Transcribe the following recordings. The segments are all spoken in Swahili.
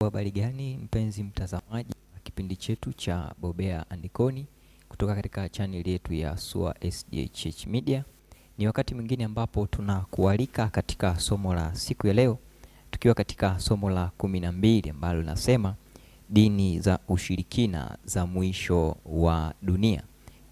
Habari gani mpenzi mtazamaji wa kipindi chetu cha Bobea Andikoni kutoka katika channel yetu ya SUA SDA Church Media. Ni wakati mwingine ambapo tunakualika katika somo la siku ya leo, tukiwa katika somo la 12 ambalo linasema dini za ushirikina za mwisho wa dunia.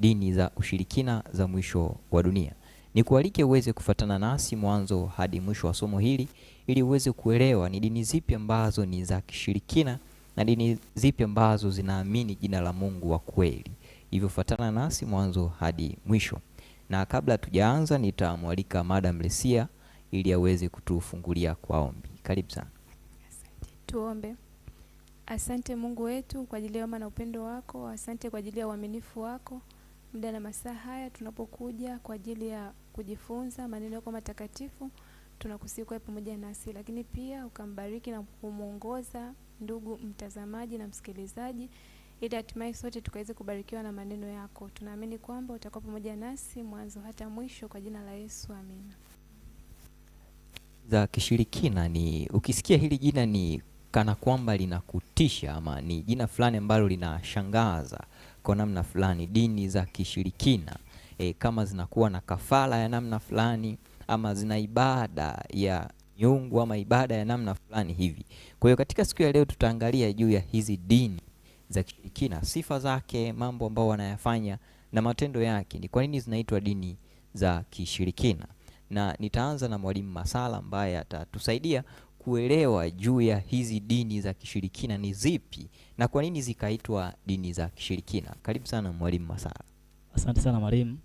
Dini za ushirikina za mwisho wa dunia. Nikualike uweze kufuatana nasi mwanzo hadi mwisho wa somo hili ili uweze kuelewa ni dini zipi ambazo ni za kishirikina na dini zipi ambazo zinaamini jina la Mungu wa kweli. Hivyo fuatana nasi mwanzo hadi mwisho. Na kabla tujaanza nitamwalika Madam Lesia ili aweze kutufungulia kwa ombi. Karibu sana. Tuombe. Asante Mungu wetu kwa ajili ya wema na upendo wako. Asante kwa ajili ya uaminifu wako. Muda na masaa haya tunapokuja kwa ajili ya kujifunza maneno yako matakatifu, tunakusihi kwa pamoja nasi, lakini pia ukambariki na kumuongoza ndugu mtazamaji na msikilizaji, ili hatimaye sote tukaweze kubarikiwa na maneno yako. Tunaamini kwamba utakuwa pamoja nasi mwanzo hata mwisho, kwa jina la Yesu, amina. Za kishirikina ni, ukisikia hili jina ni kana kwamba linakutisha ama ni jina fulani ambalo linashangaza kwa namna fulani. Dini za kishirikina kama zinakuwa na kafara ya namna fulani ama zina ibada ya miungu ama ibada ya namna fulani hivi. Kwa hiyo katika siku ya leo tutaangalia juu ya hizi dini za kishirikina, sifa zake, mambo ambao wanayafanya na matendo yake. Ni kwa nini zinaitwa dini za kishirikina? Na nitaanza na Mwalimu Masala ambaye atatusaidia kuelewa juu ya hizi dini za kishirikina ni zipi na kwa nini zikaitwa dini za kishirikina. Karibu sana Mwalimu Masala. Asante sana mwalimu.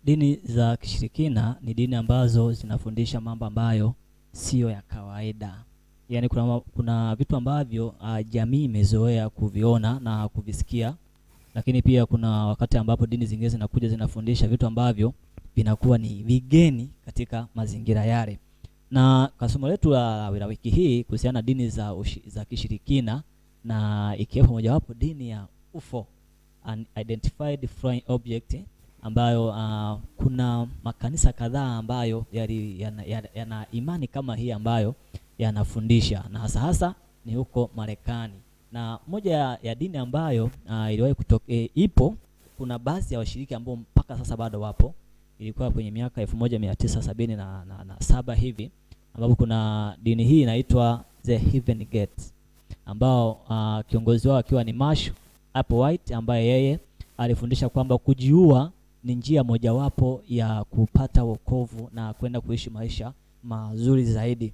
Dini za kishirikina ni dini ambazo zinafundisha mambo ambayo sio ya kawaida. Yaani kuna vitu ambavyo jamii imezoea kuviona na kuvisikia, lakini pia kuna wakati ambapo dini zingine zinakuja zinafundisha vitu ambavyo vinakuwa ni vigeni katika mazingira yale. Na kwa somo letu la wiki hii kuhusiana na dini za kishirikina, na ikiwepo mojawapo dini ya UFO, Unidentified Flying Object, ambayo kuna makanisa kadhaa ambayo yana imani kama hii ambayo yanafundisha, na hasa ni huko Marekani. Na moja ya dini ambayo iliwahi ipo, kuna baadhi ya washiriki ambao mpaka sasa bado wapo. Ilikuwa kwenye miaka 1977 hivi, ambapo kuna dini hii inaitwa The Heaven Gate, ambao kiongozi wao akiwa ni Marshall Applewhite, ambaye yeye alifundisha kwamba kujiua ni njia mojawapo ya kupata wokovu na kwenda kuishi maisha mazuri zaidi.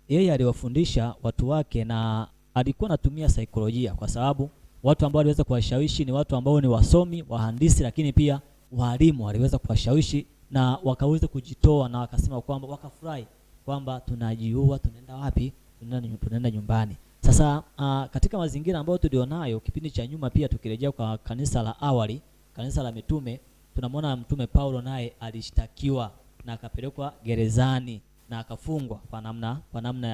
Yeye aliwafundisha watu wake na alikuwa anatumia saikolojia, kwa sababu watu ambao aliweza kuwashawishi ni watu ambao ni wasomi, wahandisi, lakini pia walimu. Waliweza kuwashawishi na wakaweza kujitoa, na wakasema kwamba wakafurahi kwamba tunajiua, tunaenda wapi? Tunaenda nyumbani. Sasa katika mazingira ambayo tulionayo kipindi cha nyuma, pia tukirejea kwa kanisa la awali, kanisa la mitume, tunamwona mtume Paulo naye alishtakiwa na akapelekwa gerezani na akafungwa kwa namna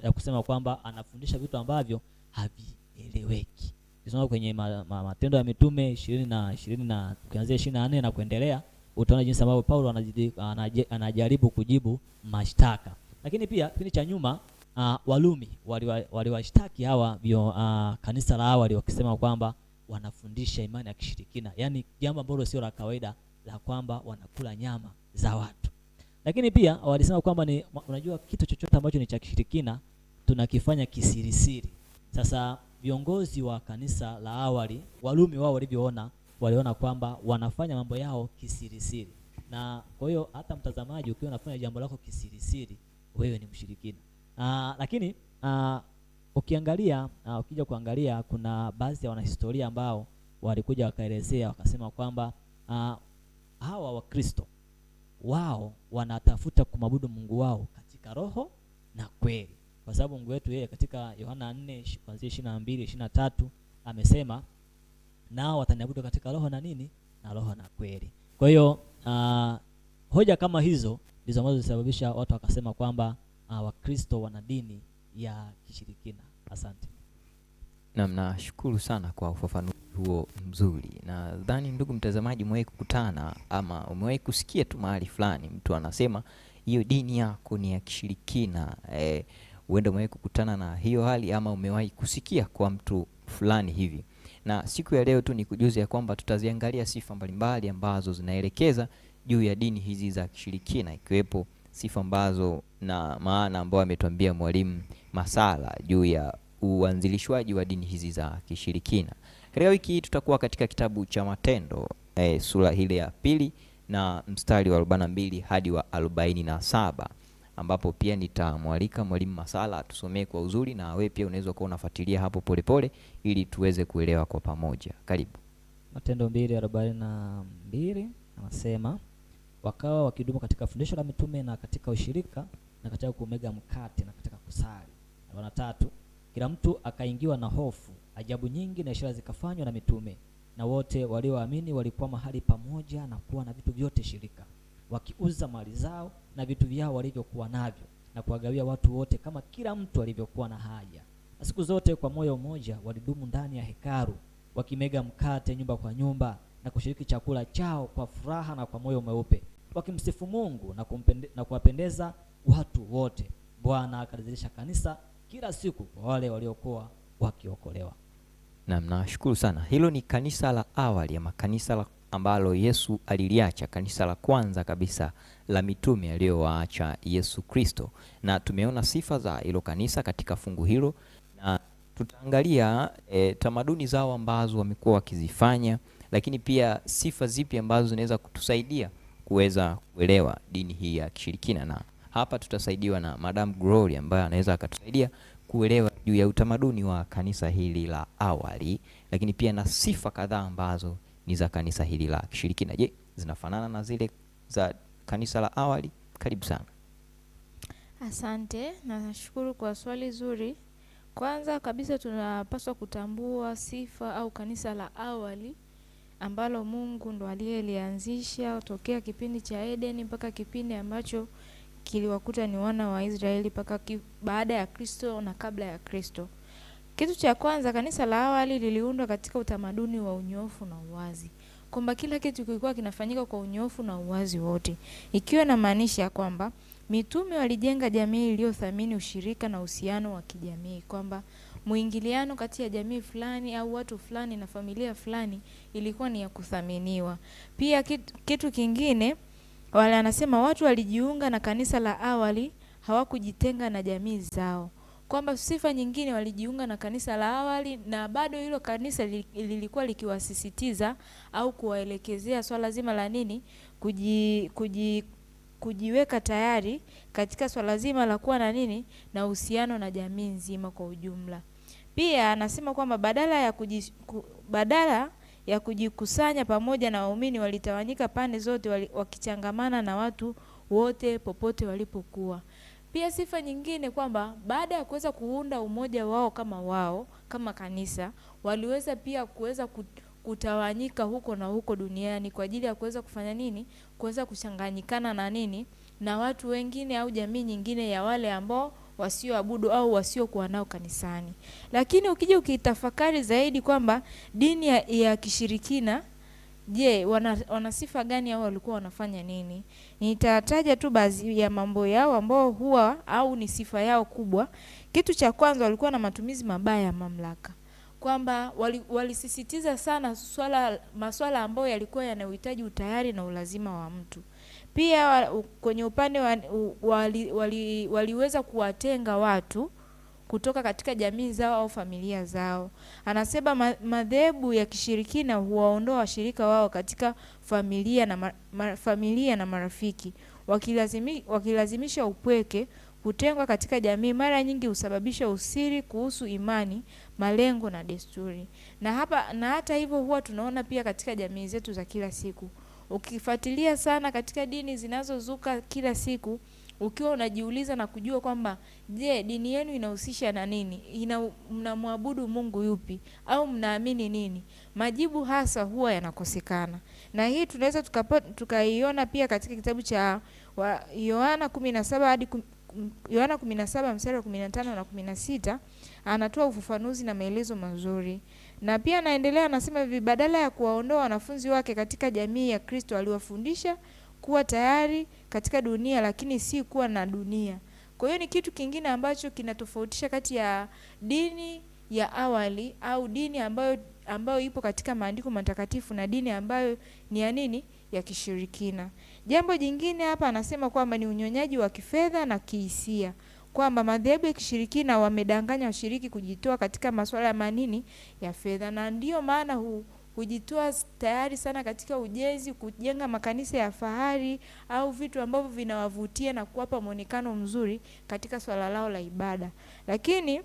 ya kusema kwamba anafundisha vitu ambavyo havieleweki. Tunasoma kwenye Matendo ya Mitume 20 na kuanzia 24 na kuendelea, utaona jinsi ambavyo Paulo anajaribu kujibu mashtaka. Lakini pia kipindi cha nyuma Walumi waliwashtaki hawa kanisa la awali, wakisema kwamba wanafundisha imani ya kishirikina, yani jambo ambalo sio la kawaida, la kwamba wanakula nyama za watu. Lakini pia walisema kwamba ni unajua, kitu chochote ambacho ni cha kishirikina tunakifanya kisirisiri. Sasa viongozi wa kanisa la awali, Walumi, wao waliona kwamba wanafanya mambo yao kisirisiri, na kwa hiyo hata mtazamaji, ukiwa unafanya jambo lako kisirisiri, wewe ni mshirikina. Lakini ukija kuangalia, kuna baadhi ya wanahistoria ambao walikuja wakaelezea, wakasema kwamba hawa Wakristo wao wanatafuta kumwabudu Mungu wao katika roho na kweli, kwa sababu Mungu wetu yeye katika Yohana 4 kuanzia 22-23 amesema nao wataniabudu katika roho na nini, na roho na kweli. Kwa hiyo hoja kama hizo ndizo ambazo zilisababisha watu wakasema kwamba Wakristo wana dini ya kishirikina. Asante. Nashukuru sana kwa ufafanuzi huo mzuri. Nadhani ndugu mtazamaji, umewahi kukutana ama umewahi kusikia tu mahali fulani mtu anasema hiyo dini yako ni ya kishirikina. Huenda umewahi kukutana na hiyo hali ama umewahi kusikia kwa mtu fulani hivi. Na siku ya leo tu ni kujuza ya kwamba tutaziangalia sifa mbalimbali ambazo zinaelekeza juu ya dini hizi za kishirikina, ikiwepo sifa ambazo na maana ambayo ametuambia Mwalimu Masala juu ya uanzilishwaji wa dini hizi za kishirikina. Katika wiki hii tutakuwa katika kitabu cha Matendo sura ile ya 2 na mstari wa 42 hadi wa 47, ambapo pia nitamwalika Mwalimu Masala atusomee kwa uzuri, na wewe pia unaweza kuwa unafuatilia hapo polepole ili tuweze kuelewa kwa pamoja. Karibu. Matendo 2:42 anasema, wakawa wakidumu katika fundisho la mitume na katika ushirika na katika kumega mkate na katika kusali. 43, kila mtu akaingiwa na hofu, ajabu nyingi na ishara zikafanywa na mitume, na wote walioamini walikuwa mahali pamoja na kuwa na vitu vyote shirika, wakiuza mali zao na vitu vyao walivyokuwa navyo na kuwagawia watu wote kama kila mtu alivyokuwa na haja. Na siku zote kwa moyo mmoja walidumu ndani ya hekalu, wakimega mkate nyumba kwa nyumba na kushiriki chakula chao kwa furaha na kwa moyo mweupe, wakimsifu Mungu na kuwapendeza watu wote. Bwana akalizidisha kanisa kila siku kwa wale waliokuwa wakiokolewa. Naam, nashukuru sana. Hilo ni kanisa la awali ama kanisa ambalo Yesu aliliacha, kanisa la kwanza kabisa la mitume aliyowaacha Yesu Kristo, na tumeona sifa za hilo kanisa katika fungu hilo, na tutaangalia tamaduni zao ambazo wamekuwa wakizifanya, lakini pia sifa zipi ambazo zinaweza kutusaidia kuweza kuelewa dini hii ya kishirikina. Na hapa tutasaidiwa na Madam Glory ambaye anaweza akatusaidia kuelewa juu ya utamaduni wa kanisa hili la awali, lakini pia na sifa kadhaa ambazo ni za kanisa hili la kishirikina. Je, zinafanana na zile za kanisa la awali? Karibu sana. Asante, nashukuru kwa swali zuri. Kwanza kabisa tunapaswa kutambua sifa au kanisa la awali ambalo Mungu ndo aliyelianzisha tokea kipindi cha Edeni mpaka kipindi ambacho kiliwakuta ni wana wa Israeli mpaka baada ya Kristo na kabla ya Kristo. Kitu cha kwanza, kanisa la awali liliundwa katika utamaduni wa unyofu na uwazi, kwamba kila kitu kilikuwa kinafanyika kwa unyofu na uwazi wote, ikiwa na maanisha kwamba mitume walijenga jamii iliyothamini ushirika na uhusiano wa kijamii, kwamba muingiliano kati ya jamii fulani au watu fulani na familia fulani ilikuwa ni ya kuthaminiwa. Pia kitu kingine, wale anasema watu walijiunga na kanisa la awali hawakujitenga na jamii zao, kwamba sifa nyingine walijiunga na kanisa la awali na bado hilo kanisa lilikuwa likiwasisitiza au kuwaelekezea swala zima la nini, kujiweka tayari katika swala zima la kuwa na nini, na uhusiano na jamii nzima kwa ujumla. Pia anasema kwamba badala ya kujikusanya pamoja na waumini walitawanyika pande zote, wakichangamana na watu wote popote walipokuwa. Pia sifa nyingine kwamba baada ya kuweza kuunda umoja wao kama kanisa, waliweza pia kuweza kutawanyika huko na huko duniani kwa ajili ya kuweza kufanya nini, kuweza kuchanganyikana na nini, na watu wengine au jamii nyingine ya wale ambao wasioabudu au wasiokuwa nao kanisani. Lakini ukija ukitafakari zaidi kwamba dini ya kishirikina, je, wana sifa gani au walikuwa wanafanya nini? Nitataja tu baadhi ya mambo yao ambao huwa au ni sifa yao kubwa. Kitu cha kwanza, walikuwa na matumizi mabaya ya mamlaka, kwamba walisisitiza sana masuala ambayo yalikuwa yanahitaji utayari na ulazima wa mtu. Pia kwenye upande waliweza kuwatenga watu kutoka katika jamii zao au familia zao. Anasema madhehebu ya kishirikina huwaondoa washirika wao katika familia na marafiki, wakilazimisha upweke. Kutengwa katika jamii mara nyingi husababisha usiri kuhusu imani, malengo na desturi. Na hata hivyo huwa tunaona pia katika jamii zetu za kila siku. Ukifuatilia sana katika dini zinazozuka kila siku, ukiwa unajiuliza na kujua kwamba je, dini yenu inahusisha na nini? Mnamwabudu Mungu yupi au mnaamini nini? Majibu hasa huwa yanakosekana. Na hii tunaweza tukaiona pia katika kitabu cha Yohana 17 mstari wa 15 na 16, anatoa ufafanuzi na maelezo mazuri. Na pia anaendelea anasema hivi, badala ya kuwaondoa wanafunzi wake katika jamii ya Kristo, aliwafundisha kuwa tayari katika dunia lakini si kuwa na dunia, Kwa hiyo ni kitu kingine ambacho kinatofautisha kati ya dini ya awali au dini ambayo ipo katika maandiko matakatifu na dini ambayo ni ya nini? Ya kishirikina. Jambo jingine hapa anasema kwamba ni unyonyaji wa kifedha na kihisia, kwamba madhehebu ya kishirikina wamedanganya washiriki kujitoa katika masuala ya manini ya fedha, na ndio maana hujitoa tayari sana katika ujenzi, kujenga makanisa ya fahari au vitu ambavyo vinawavutia na kuwapa muonekano mzuri katika swala lao la ibada. Lakini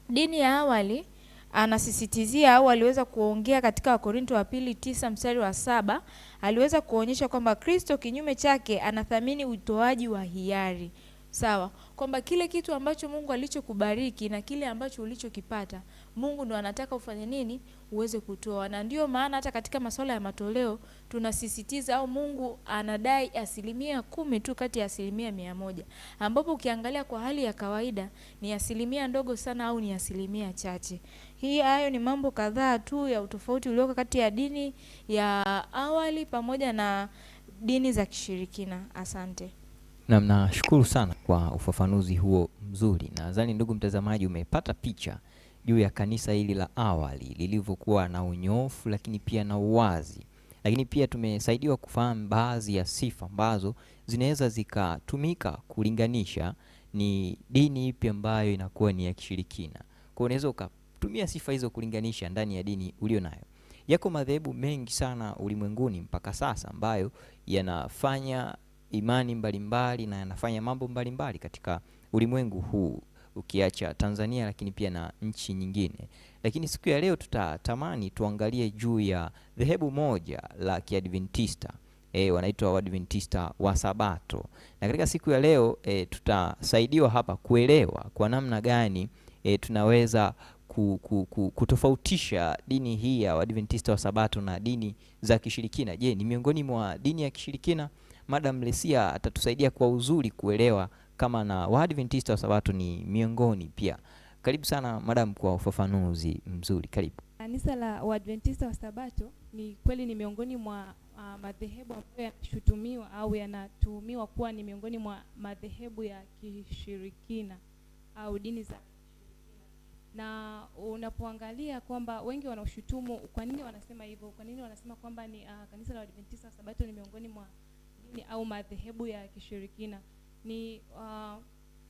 dini ya awali anasisitizia au aliweza kuongea katika Wakorintho wa pili 9 mstari wa 7, aliweza kuonyesha kwamba Kristo kinyume chake anathamini utoaji wa hiari. Sawa, kwamba kile kitu ambacho Mungu alichokubariki na kile ambacho ulichokipata, Mungu ndo anataka ufanye nini? Uweze kutoa. Na ndio maana hata katika masuala ya matoleo tunasisitiza au Mungu anadai 10% tu kati ya 100%, ambapo ukiangalia kwa hali ya kawaida ni 1% ndogo sana au ni 1% chache. Hayo ni mambo kadhaa tu ya utofauti ulioko kati ya dini ya awali pamoja na dini za kishirikina. Asante. Nashukuru sana kwa ufafanuzi huo mzuri. Nadhani ndugu mtazamaji umepata picha juu ya kanisa hili la awali lilivyokuwa na unyofu lakini pia na uwazi. Lakini pia tumesaidiwa kufahamu baadhi ya sifa ambazo zinaweza zikatumika kulinganisha ni dini ipi ambayo inakuwa ni ya kishirikina. Kwa unaweza ukatumia sifa hizo kulinganisha ndani ya dini ulio nayo. Yako madhehebu mengi sana ulimwenguni mpaka sasa ambayo yanafanya imani mbalimbali na yanafanya mambo mbalimbali katika ulimwengu huu, ukiacha Tanzania lakini pia na nchi nyingine. Lakini siku ya leo tutatamani tuangalie juu ya dhehebu moja la Kiadventista, wanaitwa Waadventista wa Sabato. Na katika siku ya leo tutasaidiwa hapa kuelewa kwa namna gani tunaweza kutofautisha dini hii ya Waadventista wa Sabato na dini za kishirikina. Je, ni miongoni mwa dini ya kishirikina? Madam Lesia atatusaidia kwa uzuri kuelewa kama na Waadventista wa Sabato ni miongoni pia. Karibu sana madam kwa ufafanuzi mzuri. Karibu. Kanisa la Waadventista wa Sabato ni kweli ni miongoni mwa madhehebu ambayo yanashutumiwa au yanatuhumiwa kuwa ni miongoni mwa madhehebu ya kishirikina au dini za kishirikina. Na unapoangalia kwamba wengi wanaoshutumu, kwa nini wanasema hivyo? Kwa nini wanasema kwamba ni kanisa la Waadventista wa Sabato ni miongoni mwa dini au madhehebu ya kishirikina? Ni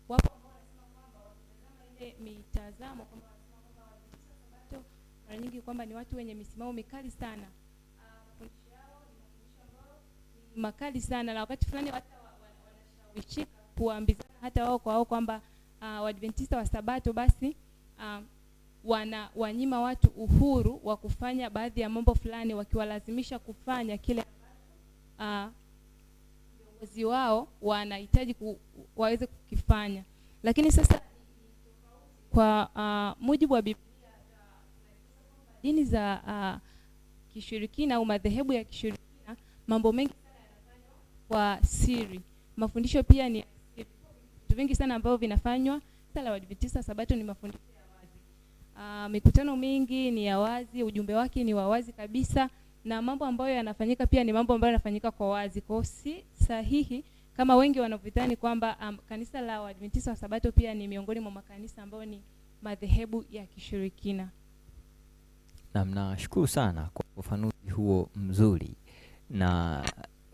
wapo ambao wanasema kwamba wakitazama ile mitazamo kwamba wanasema kwamba Waadventista wa Sabato mara nyingi kwamba ni watu wenye misimamo mikali sana. Mafundisho yao ni mafundisho ambayo ni makali sana, na wakati fulani hata wanashawishika kuambizana hata wao kwa wao kwamba Waadventista wa Sabato basi wanyima watu uhuru wa kufanya baadhi ya mambo fulani, wakiwalazimisha kufanya kile viongozi wao wanahitaji waweze kukifanya. Lakini sasa kwa mujibu wa Biblia, dini za kishirikina au madhehebu ya kishirikina, mambo mengi sana yanafanywa kwa siri. Mafundisho pia ni vitu vingi sana ambavyo vinafanywa. Sala la Waadventista Sabato ni mafundisho ya wazi. Mikutano mingi ni ya wazi, ujumbe wake ni wa wazi kabisa, na mambo ambayo yanafanyika pia ni mambo ambayo yanafanyika kwa wazi. Kwa si sahihi kama wengi wanavyodhani kwamba kanisa la Waadventista wa Sabato pia ni miongoni mwa makanisa ambayo ni madhehebu ya kishirikina. Na nashukuru sana kwa ufafanuzi huo mzuri, na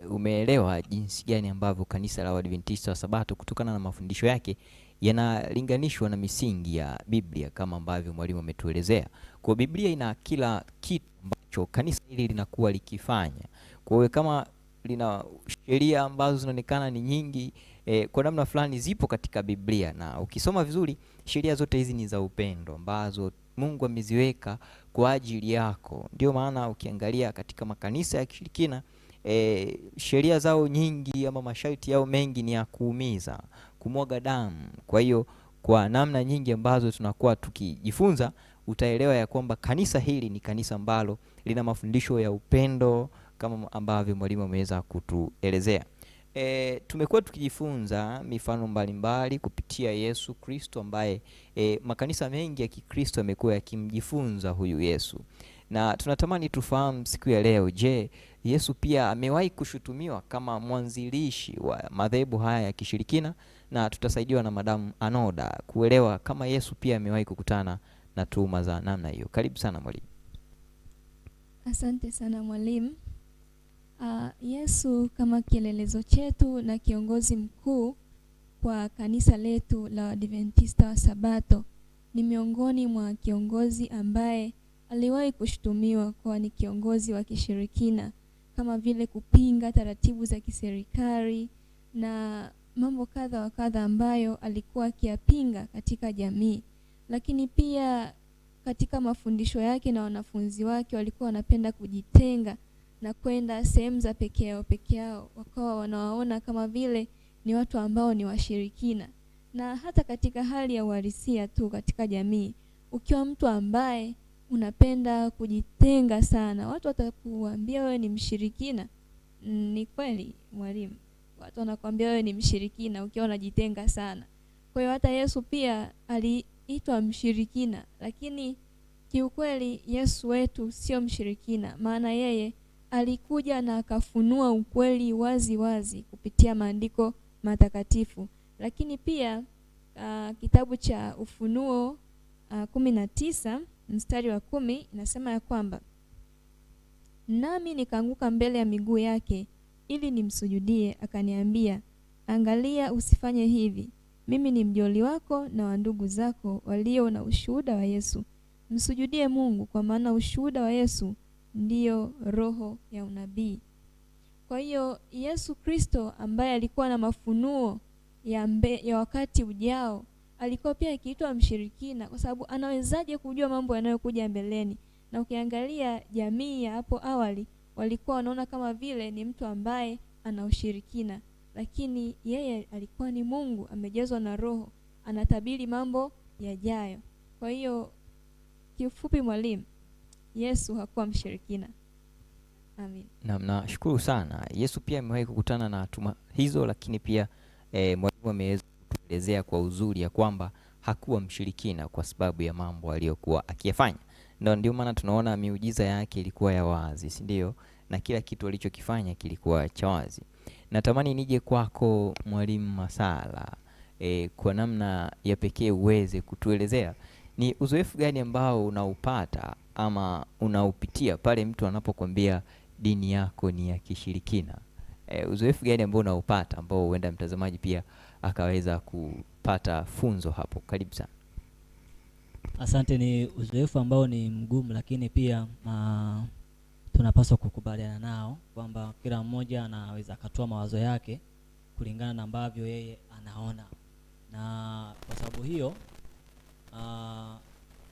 umeelewa jinsi gani ambavyo kanisa la Waadventista wa Sabato kutokana na mafundisho yake yanalinganishwa na misingi ya Biblia kama ambavyo mwalimu ametuelezea. Kwa Biblia ina kila kitu ambacho kanisa hili linakuwa likifanya. Kwa hiyo kama lina sheria ambazo zinaonekana ni nyingi, kwa namna fulani zipo katika Biblia, na ukisoma vizuri sheria zote hizi ni za upendo ambazo Mungu ameziweka kwa ajili yako. Ndio maana ukiangalia katika makanisa ya kishirikina sheria zao nyingi ama masharti yao mengi ni ya kuumiza, kumwaga damu. Kwa hiyo kwa namna nyingi ambazo tunakuwa tukijifunza, utaelewa ya kwamba kanisa hili ni kanisa ambalo lina mafundisho ya upendo kama ambavyo mwalimu ameweza kutuelezea. Tumekuwa tukijifunza mifano mbalimbali kupitia Yesu Kristo ambaye makanisa mengi ya Kikristo yamekuwa yakimjifunza huyu Yesu. Na tunatamani tufahamu siku ya leo, je, Yesu pia amewahi kushutumiwa kama mwanzilishi wa madhehebu haya ya kishirikina, na tutasaidiwa na Madam Anoda kuelewa kama Yesu pia amewahi kukutana na tuhuma za namna hiyo. Karibu sana mwalimu. Asante sana mwalimu. Yesu kama kielelezo chetu na kiongozi mkuu kwa kanisa letu la Adventista wa Sabato ni miongoni mwa kiongozi ambaye aliwahi kushutumiwa kwa ni kiongozi wa kishirikina, kama vile kupinga taratibu za kiserikali na mambo kadha wa kadha ambayo alikuwa akiyapinga katika jamii. Lakini pia katika mafundisho yake na wanafunzi wake walikuwa wanapenda kujitenga na kwenda sehemu za peke yao, wakawa wanawaona kama vile ni watu ambao ni washirikina. Na hata katika hali ya uhalisia tu katika jamii, ukiwa mtu ambaye unapenda kujitenga sana, watu watakuambia wewe ni mshirikina. Ni kweli mwalimu, watu wanakuambia wewe ni mshirikina ukiwa unajitenga sana. Kwa hiyo hata Yesu pia aliitwa mshirikina, lakini kiukweli Yesu wetu sio mshirikina, maana yeye alikuja na akafunua ukweli wazi wazi kupitia maandiko matakatifu. Lakini pia kitabu cha Ufunuo 19 mstari wa 10 inasema ya kwamba, nami nikaanguka mbele ya miguu yake ili nimsujudie, akaniambia, angalia, usifanye hivi. Mimi ni mjoli wako na wa ndugu zako walio na ushuhuda wa Yesu. Msujudie Mungu, kwa maana ushuhuda wa Yesu ndiyo roho ya unabii. Kwa hiyo Yesu Kristo ambaye alikuwa na mafunuo ya wakati ujao, alikuwa pia akiitwa mshirikina, kwa sababu anawezaje kujua mambo yanayokuja mbeleni? Na ukiangalia jamii ya hapo awali walikuwa wanaona kama vile ni mtu ambaye ana ushirikina, lakini yeye alikuwa ni Mungu, amejazwa na roho, anatabiri mambo yajayo. Kwa hiyo kiufupi mwalimu, Yesu hakuwa mshirikina. Amen. Nashukuru sana. Yesu pia amewahi kukutana na tuma hizo, lakini pia mwalimu ameweza kuelezea kwa uzuri ya kwamba hakuwa mshirikina kwa sababu ya mambo aliyokuwa akiyafanya. Ndio maana tunaona miujiza yake ilikuwa ya wazi, si ndio? Na kila kitu alichokifanya kilikuwa cha wazi. Natamani nije kwako mwalimu Masala, kwa namna ya pekee uweze kutuelezea ni uzoefu gani ambao unaupata ama unaupitia pale mtu anapokuambia dini yako ni ya kishirikina. Uzoefu gani ambao unaupata ambao huenda mtazamaji pia akaweza kupata funzo hapo? Karibu sana. Asante. Ni uzoefu ambao ni mgumu, lakini pia tunapaswa kukubaliana nao kwamba kila mmoja anaweza akatoa mawazo yake kulingana na ambavyo yeye anaona, na kwa sababu hiyo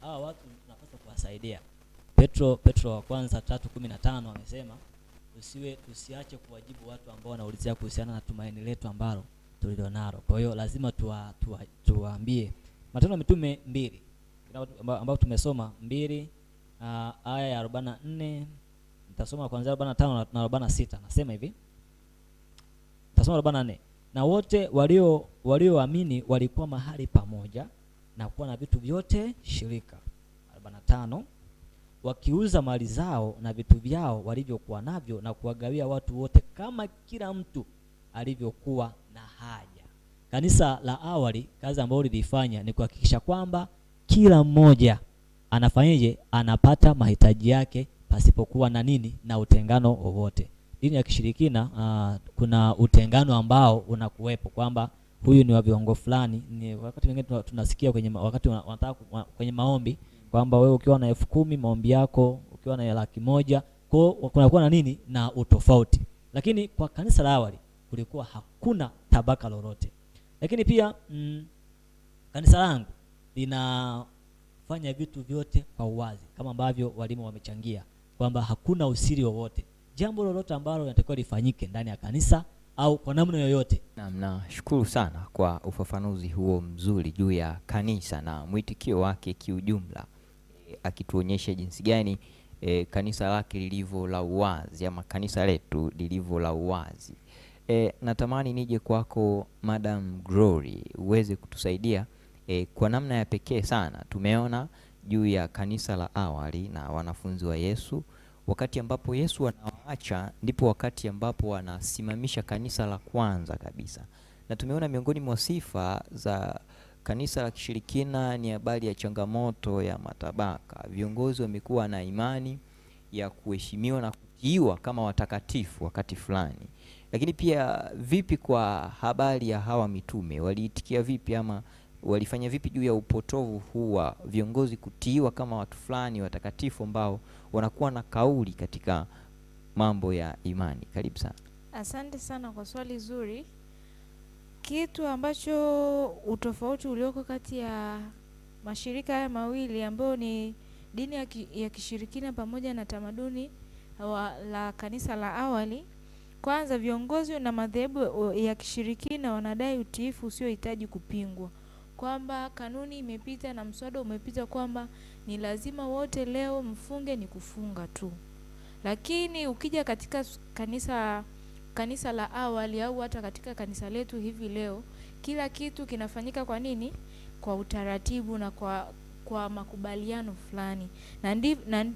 hawa watu tunapaswa kuwasaidia. Petro wa kwanza 3:15 amesema tusiache kuwajibu watu ambao wanaulizia kuhusiana na tumaini letu ambalo tulilonalo. Kwa hiyo lazima tuwaambie. Matendo ya Mitume 2 ambao tumesoma 2 aya ya 44, nitasoma kuanzia 45 na 46. Nasema hivi, nitasoma 44. Na wote walioamini walikuwa mahali pamoja na kuwa na vitu vyote shirika. 45. Wakiuza mali zao na vitu vyao walivyokuwa navyo na kuwagawia watu wote kama kila mtu alivyokuwa na haja. Kanisa la awali, kazi ambayo lilifanya ni kuhakikisha kwamba kila mmoja anafanyaje, anapata mahitaji yake pasipokuwa na nini, na utengano wowote. Dini ya kishirikina kuna utengano ambao unakuwepo kwamba huyu ni wa viwango fulani. Ni wakati mwingine tunasikia wakati wanataka kwenye maombi kwamba wewe ukiwa na 10,000 maombi yako, ukiwa na 100,000, kwa kunakuwa na nini, na utofauti. Lakini kwa kanisa la awali kulikuwa hakuna tabaka lolote. Lakini pia kanisa langu linafanya vitu vyote kwa uwazi, kama ambavyo walimu wamechangia kwamba hakuna usiri wowote. Jambo lolote ambalo linatakiwa lifanyike ndani ya kanisa au kwa namna yoyote. Nashukuru sana kwa ufafanuzi huo mzuri juu ya kanisa na mwitikio wake kiujumla, akituonyesha jinsi gani kanisa lake lilivyo la uwazi, ama kanisa letu lilivyo la uwazi. Natamani nije kwako Madam Glory uweze kutusaidia kwa namna ya pekee sana. Tumeona juu ya kanisa la awali na wanafunzi wa Yesu wakati ambapo Yesu anawaacha ndipo wakati ambapo anasimamisha kanisa la kwanza kabisa. Na tumeona miongoni mwa sifa za kanisa la kishirikina ni habari ya changamoto ya matabaka. Viongozi wamekuwa na imani ya kuheshimiwa na kutiiwa kama watakatifu wakati fulani. Lakini pia vipi kwa habari ya hawa mitume? Waliitikia vipi ama walifanya vipi juu ya upotovu huu wa viongozi kutiiwa kama watu fulani watakatifu ambao wanakuwa na kauli katika mambo ya imani? Karibu sana. Asante sana kwa swali zuri. Kitu ambacho utofauti ulioko kati ya mashirika haya mawili ambayo ni dini ya kishirikina pamoja na tamaduni la kanisa la awali, kwanza viongozi na madhehebu ya kishirikina wanadai utiifu usiohitaji kupingwa, kwamba kanuni imepita na mswada umepita kwamba ni lazima wote leo mfunge ni kufunga tu. Lakini ukija katika kanisa la awali au hata katika kanisa letu hivi leo, kila kitu kinafanyika kwa nini? Kwa utaratibu na kwa makubaliano fulani.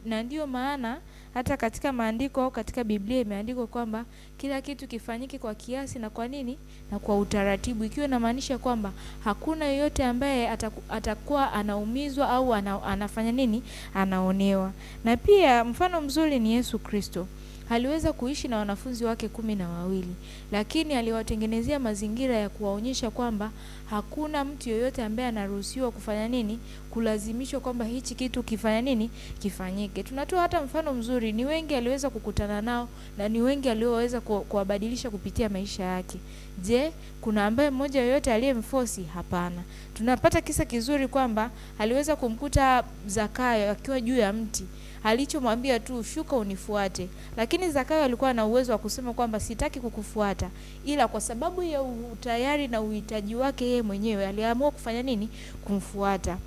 Na ndio maana hata katika maandiko au katika Biblia imeandikwa kwamba kila kitu kifanyike kwa kiasi na kwa nini? Na kwa utaratibu, ikiwa inamaanisha kwamba hakuna yeyote ambaye atakuwa anaumizwa au anafanya nini? Anaonewa. Na pia mfano mzuri ni Yesu Kristo. Aliweza kuishi na wanafunzi wake 12, lakini aliwatengenezea mazingira ya kuwaonyesha kwamba hakuna mtu yoyote ambaye anaruhusiwa kufanya nini? Kulazimishwa kwamba hichi kitu kifanya nini? Kifanyike. Tunatoa hata mfano mzuri, ni wengi aliweza kukutana nao na ni wengi alioweza kuwabadilisha kupitia maisha yake. Je, kuna ambaye mmoja yoyote aliyemforce? Hapana. Tunapata kisa kizuri kwamba aliweza kumkuta Zakayo akiwa juu ya mti. Alichomwambia tu, shuka unifuate. Lakini Zakayo alikuwa na uwezo wa kusema kwamba sitaki kukufuata, ila kwa sababu ya utayari na uhitaji wake yeye mwenyewe aliamua kufanya nini? Kumfuata.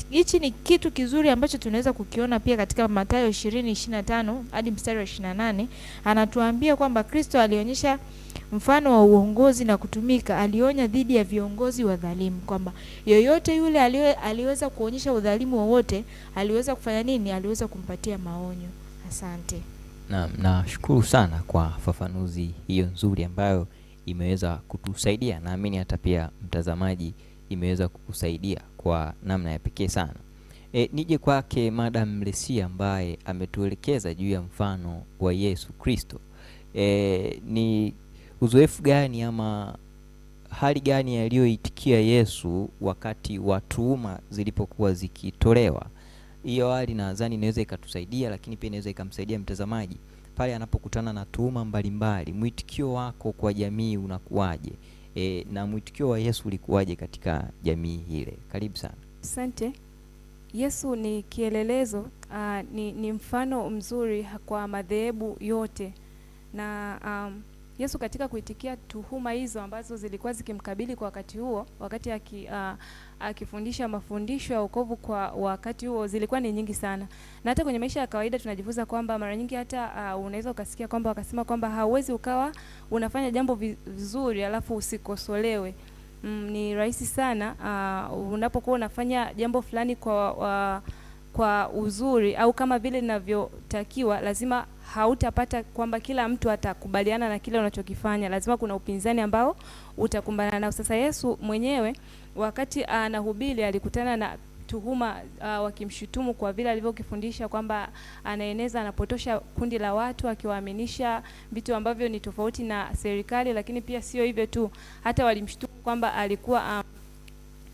Hichi ni kitu kizuri ambacho tunaweza kukiona pia katika Mathayo 20:25 hadi mstari wa 28. Anatuambia kwamba Kristo alionyesha mfano wa uongozi na kutumika. Alionya dhidi ya viongozi wadhalimu, kwamba yoyote yule aliweza kuonyesha udhalimu wowote, aliweza kufanya nini? Aliweza kumpatia maonyo. Asante. Nashukuru sana kwa fafanuzi hiyo nzuri ambayo imeweza kutusaidia. Naamini hata pia mtazamaji imeweza kukusaidia kwa namna ya pekee sana. Nije kwake Madam Lesia ambaye ametuelekeza juu ya mfano wa Yesu Kristo. Ni uzoefu gani ama hali gani aliyoitikia Yesu wakati wa tuhuma zilipokuwa zikitolewa? Hiyo hali nadhani inaweza ikatusaidia, lakini pia inaweza ikamsaidia mtazamaji pale anapokutana na tuhuma mbalimbali. Mwitikio wako kwa jamii unakuwaje? Na mwitikio wa Yesu ulikuwaje katika jamii ile? Karibu sana. Asante. Yesu ni kielelezo, ni mfano mzuri kwa madhehebu yote. Na Yesu katika kuitikia tuhuma hizo ambazo zilikuwa zikimkabili kwa wakati huo, wakati akifundisha mafundisho ya wokovu kwa wakati huo, zilikuwa ni nyingi sana. Na hata kwenye maisha ya kawaida tunajifunza kwamba mara nyingi hata unaweza ukasikia kwamba wakasema kwamba hauwezi ukawa unafanya jambo vizuri alafu usikosolewe. Ni rahisi sana unapokuwa unafanya jambo fulani kwa uzuri au kama vile linavyotakiwa, lazima hautapata kwamba kila mtu atakubaliana na kile unachokifanya. Lazima kuna upinzani ambao utakumbana nao. Sasa Yesu mwenyewe wakati anahubiri alikutana na tuhuma wakimshutumu kwa vile alivyokifundisha kwamba anaeneza, anapotosha kundi la watu akiwaaminisha vitu ambavyo ni tofauti na serikali. Lakini pia sio hivyo tu, hata walimshutumu kwamba alikuwa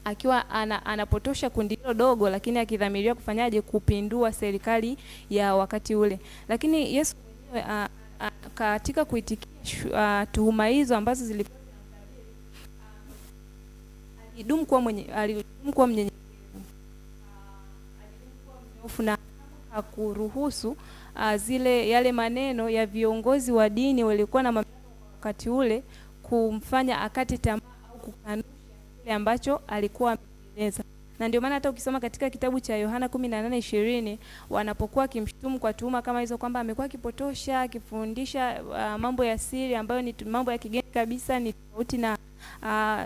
akiwa anapotosha kundi hilo dogo, lakini akidhamiria kufanyaje? Kupindua serikali ya wakati ule. Lakini Yesu katika kuitikia tuhuma hizo ambazo zilikuwa alidumu kuwa mnyenyekevu, na hakuruhusu yale maneno ya viongozi wa dini walikuwa na wakati ule kumfanya akate tamaa au kukanusha kile ambacho alikuwa ameeleza. Na ndio maana hata ukisoma katika kitabu cha Yohana 18:20 wanapokuwa akimshutumu kwa tuhuma kama hizo kwamba amekuwa akipotosha, akifundisha mambo ya siri ambayo ni mambo ya kigeni kabisa, ni tofauti na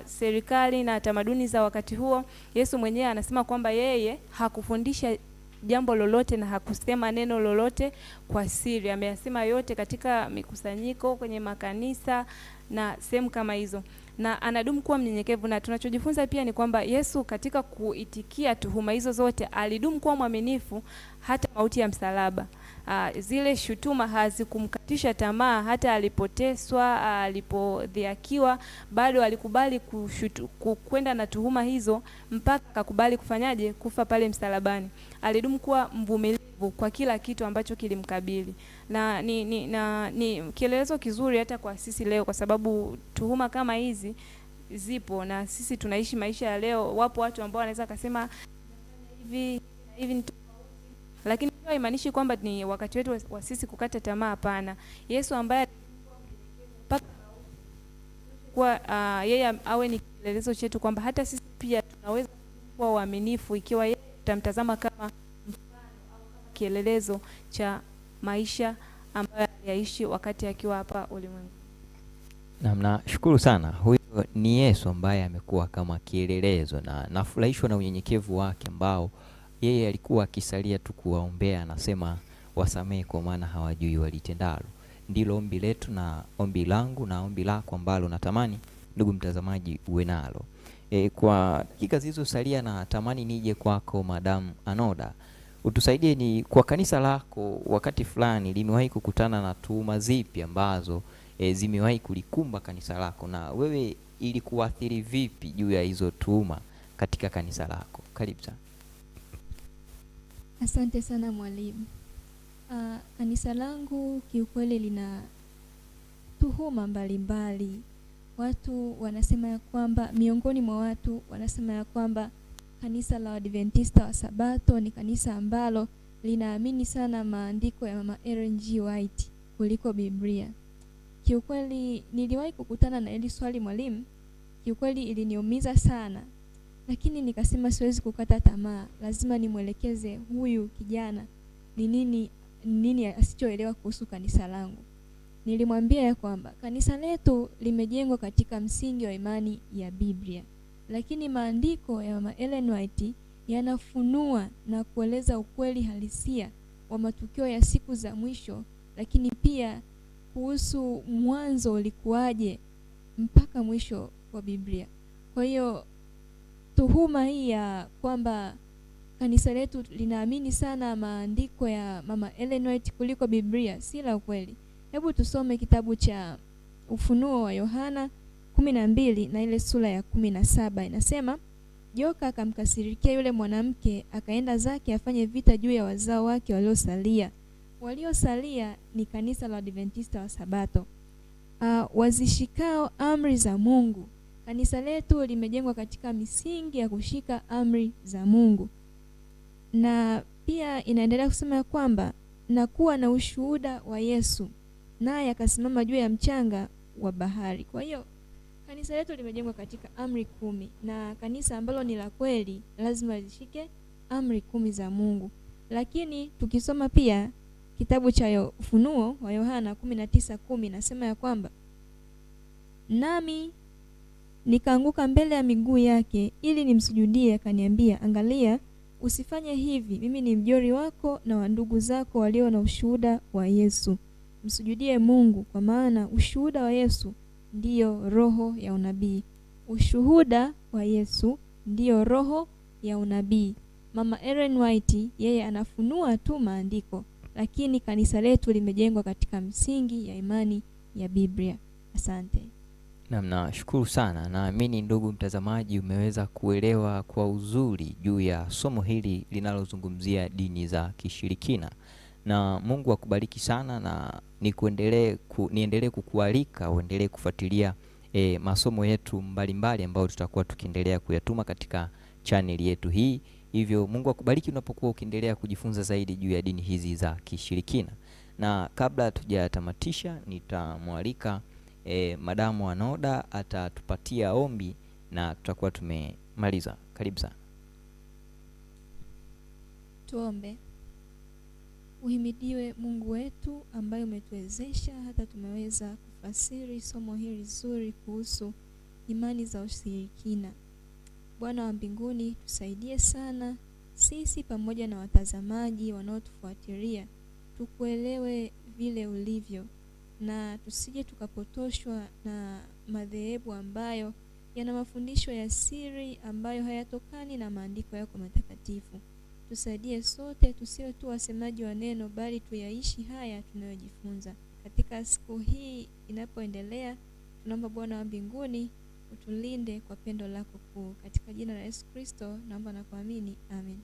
serikali na tamaduni za wakati huo, Yesu mwenyewe anasema kwamba yeye hakufundisha jambo lolote na hakusema neno lolote kwa siri. Ameyasema yote katika mikusanyiko, kwenye makanisa na sehemu kama hizo, na anadumu kuwa mnyenyekevu. Na tunachojifunza pia ni kwamba Yesu katika kuitikia tuhuma hizo zote alidumu kuwa mwaminifu hata mauti ya msalaba. Zile shutuma hazikumkatisha tamaa. Hata alipoteswa, alipodhiakiwa, bado alikubali kwenda na tuhuma hizo mpaka akakubali kufanyaje? Kufa pale msalabani. Alidumu kuwa mvumilivu kwa kila kitu ambacho kilimkabili, na ni kielelezo kizuri hata kwa sisi leo, kwa sababu tuhuma kama hizi zipo na sisi tunaishi maisha ya leo. Wapo watu ambao wanaweza kusema hivi hivi, lakini hiyo haimaanishi kwamba ni wakati wetu wa sisi kukata tamaa. Hapana. Yesu ambaye kwa yeye awe ni kielelezo chetu kwamba hata sisi pia tunaweza kuwa waaminifu ikiwa yeye tutamtazama kama mfano au kama kielelezo cha maisha ambayo yaishi wakati akiwa hapa ulimwengu. Nashukuru sana. Huyo ni Yesu ambaye amekuwa kama kielelezo, na nafurahishwa na unyenyekevu wake ambao yeye alikuwa akisalia tu kuwaombea, anasema wasamehe kwa maana hawajui walitendalo. Ndilo ombi letu na ombi langu na ombi lako ambalo natamani ndugu mtazamaji uwe nalo. Kwa dakika zilizosalia natamani nije kwako Madam Anoda, utusaidie ni kwa kanisa lako wakati fulani limewahi kukutana na tuhuma zipi ambazo zimewahi kulikumba kanisa lako, na wewe ili kuathiri vipi juu ya hizo tuhuma katika kanisa lako? Karibu sana. Asante sana mwalimu. Kanisa langu kiukweli lina tuhuma mbalimbali. Watu wanasema ya kwamba, miongoni mwa watu wanasema ya kwamba kanisa la Adventista wa Sabato ni kanisa ambalo linaamini sana maandiko ya Mama Ellen G. White kuliko Biblia. Kiukweli niliwahi kukutana na hili swali mwalimu. Kiukweli iliniumiza sana, lakini nikasema siwezi kukata tamaa, lazima nimwelekeze huyu kijana ni nini asichoelewa kuhusu kanisa langu. Nilimwambia ya kwamba kanisa letu limejengwa katika msingi wa imani ya Biblia, lakini maandiko ya Mama Ellen White yanafunua na kueleza ukweli halisia wa matukio ya siku za mwisho, lakini pia kuhusu mwanzo ulikuwaje mpaka mwisho wa Biblia. Kwa hiyo tuhuma hii ya kwamba kanisa letu linaamini sana maandiko ya Mama Ellen White kuliko Biblia si la ukweli. Hebu tusome kitabu cha Ufunuo wa Yohana 12 na ile sura ya 17. Inasema, joka akamkasirikia yule mwanamke, akaenda zake afanye vita juu ya wazao wake waliosalia. Waliosalia ni kanisa la Adventista wa Sabato, wazishikao amri za Mungu. Kanisa letu limejengwa katika misingi ya kushika amri za Mungu. Na pia inaendelea kusema kwamba na kuwa na ushuhuda wa Yesu, naye akasimama juu ya mchanga wa bahari. Kwa hiyo kanisa letu limejengwa katika amri 10, na kanisa ambalo ni la kweli lazima lishike amri 10 za Mungu. Lakini tukisoma pia kitabu cha Ufunuo wa Yohana 19:10 nasema ya kwamba, nami nikaanguka mbele ya miguu yake ili nimsujudie, akaniambia, angalia, usifanye hivi, mimi ni mjoli wako na wa ndugu zako walio na ushuhuda wa Yesu. Msujudie Mungu, kwa maana ushuhuda wa Yesu ndiyo roho ya unabii. Ushuhuda wa Yesu ndiyo roho ya unabii. Mama Ellen White yeye anafunua tu maandiko, lakini kanisa letu limejengwa katika msingi ya imani ya Biblia. Asante. Nashukuru sana. Naamini ndugu mtazamaji umeweza kuelewa kwa uzuri juu ya somo hili linalozungumzia dini za kishirikina, na Mungu akubariki sana, na niendelee kukualika uendelee kufuatilia masomo yetu mbalimbali ambayo tutakuwa tukiendelea kuyatuma katika channel yetu hii. Hivyo Mungu akubariki unapokuwa ukiendelea kujifunza zaidi juu ya dini hizi za kishirikina. Na kabla tujatamatisha, nitamwalika Madamu Anoda atatupatia ombi na tutakuwa tumemaliza. Karibu sana. Tuombe. Uhimidiwe Mungu wetu ambaye umetuwezesha hata tumeweza kufasiri somo hili zuri kuhusu imani za ushirikina. Bwana wa mbinguni, tusaidie sana sisi pamoja na watazamaji wanaotufuatilia tukuelewe vile ulivyo, na tusije tukapotoshwa na madhehebu ambayo yana mafundisho ya siri ambayo hayatokani na maandiko yako matakatifu. Tusaidie sote tusiwe tu wasemaji wa neno, bali tuyaishi haya tunayojifunza. Katika siku hii inapoendelea, tunaomba Bwana wa mbinguni utulinde kwa pendo lako kuu. Katika jina la Yesu Kristo naomba na kuamini, amen.